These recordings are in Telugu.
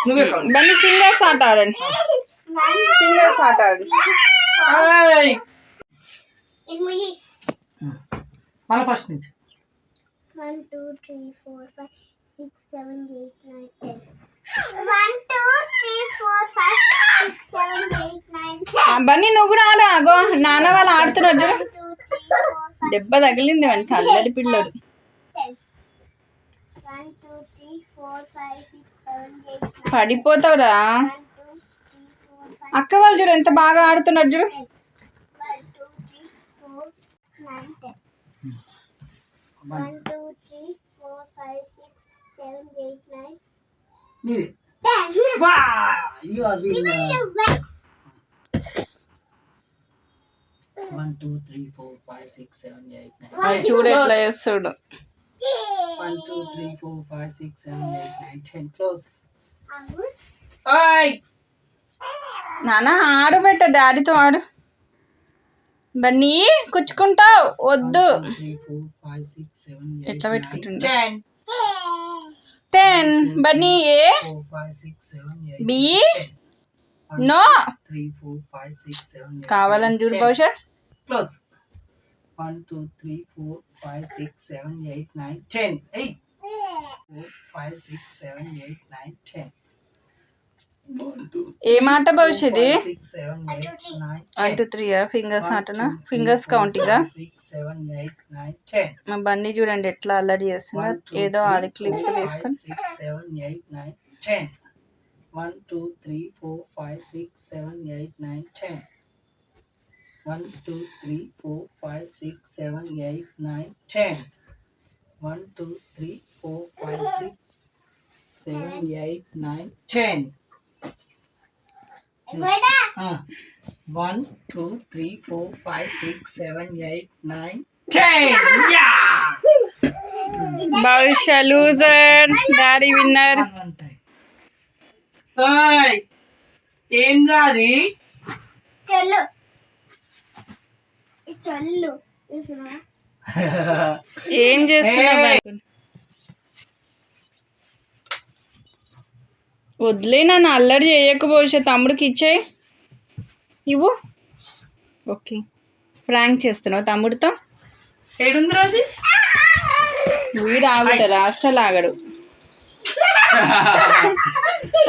నువ్వే కౌంట్. బన్నీ ఫింగర్స్ ఆట ఆడండి. ఫింగర్స్ ఆట ఆడండి. మళ్ళీ ఫస్ట్ నుంచి 1 2 3 4 5 6 7 8 9 10 1 2 3 4 5 6 7 8 9 10 బన్నీ నువ్వు కూడా ఆడ. అగో నాన్న వాళ్ళు ఆడుతున్నారు చూడు. 1 2 3 4 5 దెబ్బ తగిలింది వానికి, అల్లరి పిల్లలు. 10 1 2 3 4 5 6 7 8 9 పడిపోతావురా. 1 2 3 4 5 అక్క వాళ్ళు చూడు ఎంత బాగా ఆడుతున్నారు చూడు. 1 2 3 4 9 10 1 2 3 4 5 6 7 8 9 నీది 10 వా యు ఆర్ విన్ 1 2 3 4 5 6 7 8 9 అది చూడు ఎట్లా చేస్తాడు. 1 2 3 4 5 6 7 8 9 10 క్లోజ్. అవును ఓయ్ నాన్న ఆడు బెట్ట, డాడీతో ఆడు. బన్నీ కుచ్చుకుంటావు వద్దు. 3 4 5 6 7 8 ఎట్లా 9 పెట్టుకుంటుండు? 10 10. బన్నీ ఏ 4 5 6 7 8 బి 10 నో 3 4 5 6 7 8 కావాలని చూడు బహుశా. క్లోజ్ 1 2 3 4 5 6 7 8 9 10 8 4 5 6 7 8 9 10 1 2 ఏ మాట బహుశా ఇది? 6 7 8 9 1 2 3 ఫింగర్స్ ఆటనా? Fingers counting. 6 7 8 9 10 మా బన్నీ చూడండి ఎట్లా అల్లరి చేస్తున్నారు. ఏదో అది క్లిప్ తీసుకొని 6 7 8 9 10 1 2 3 4 5 6 7 8 9 10 1 2 3 4 5 6 7 8 9 10 1 2 3 4 5 6 7 8 9 10 1 2 3 4 5 6 7 8 9 10 యా బహుశా లూజర్, డాడీ విన్నర్. హాయ్ ఏం కాదు చల్లు చల్లు చూస్తున్నా ఏం చేస్తున్నావు? వదిలే నన్ను అల్లరి చేయకు. బహుశా తమ్ముడికి ఇచ్చేయి. ఇవ్వు. ఓకే ప్రాంక్ చేస్తున్నావు తమ్ముడితో. ఏడుంది రోజు వీడు ఆగుతారా? అస్సలు ఆగడు.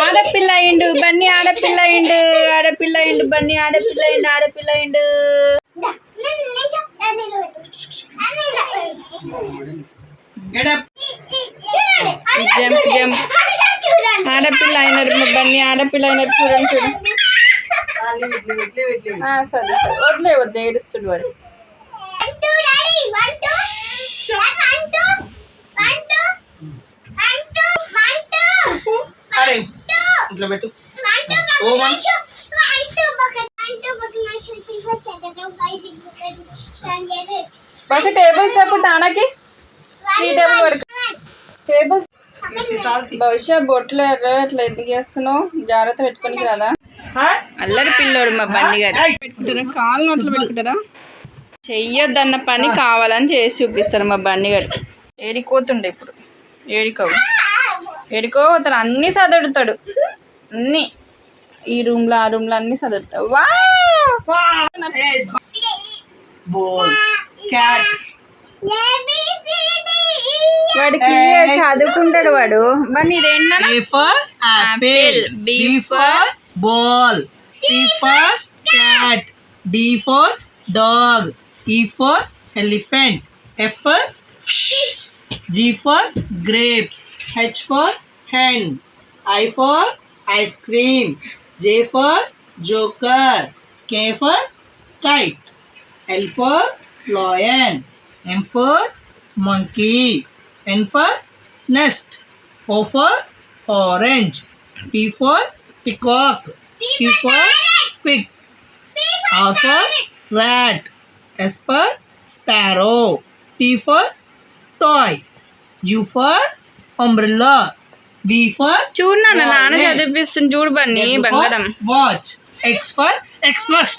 ఆడపిల్ల అయిండు బన్నీ, ఆడపిల్ల అయిండు, ఆడపిల్ల అయిండు బన్నీ, ఆడపిల్ల అయిండు, ఆడపిల్ల అయిండు. నేను చెప్తాను జంప్ జంప్. ఆడపిల్ల అయినారు మా బన్నీ, ఆడపిల్ల అయినారు. చూడండి చూడండి. సరే సరే వదిలే వదిలే, ఏడుస్తుడు వాడు. అరే ఇట్లా పెట్టు ఓ మనిషి బహుశా టేబుల్స్ ఎప్పుడు నాన్నకి 3 టేబుల్ వరకు టేబుల్స్. బహుశా బొట్లు అట్లా ఎందుకు చేస్తున్నావు? జాగ్రత్త పెట్టుకోనికి కదా. అల్లరి పిల్లోడు మా బండి గారు. పెట్టుకుంటారా? కాళ్ళు నోట్లు పెట్టుకుంటారా? చెయ్యొద్దన్న పని కావాలని చేసి చూపిస్తారు మా బండి గారు. ఏడికోతుండే ఇప్పుడు. ఏడికో అతను అన్నీ చదువుతాడు. అన్నీ ఈ రూమ్లో ఆ రూమ్లో అన్నీ చదువుతాడు. వాడికి చదువుకుంటాడు వాడు. మరి ఇదేంటన్నా? A for apple, B for ball, C for cat, D for dog, E for elephant, F for fish, G for grapes, H for hen, I for ice cream, J for joker, K for kite, L for lion, M for monkey, N for nest, O for orange, P for peacock, Q for pig, R for rat, S for sparrow, T for toy, U for umbrella, V for చూడు నాన్న wallet, చదివిపిస్తుంది. చూడు బన్నీ Z for బంగారం. watch, X for Xmas,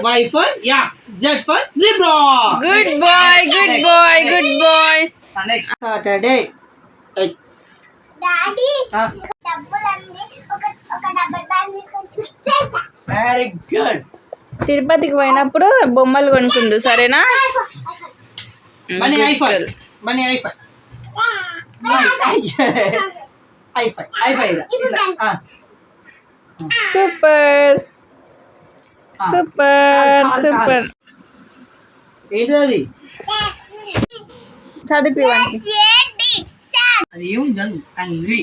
Y for yak, Z for zebra. Good boy good boy good boy. Next Saturday. Daddy very good. తిరుపతికి పోయినప్పుడు బొమ్మలు కొనుక్కుందు సరేనా? మనీ ఐఫై మనీ ఐఫై ఐఫై ఐఫై సూపర్ సూపర్ సూపర్. ఏంటి అది? చదివివ్వండి. Ready, set. అది ఏముంది చదువు. అంగ్రీ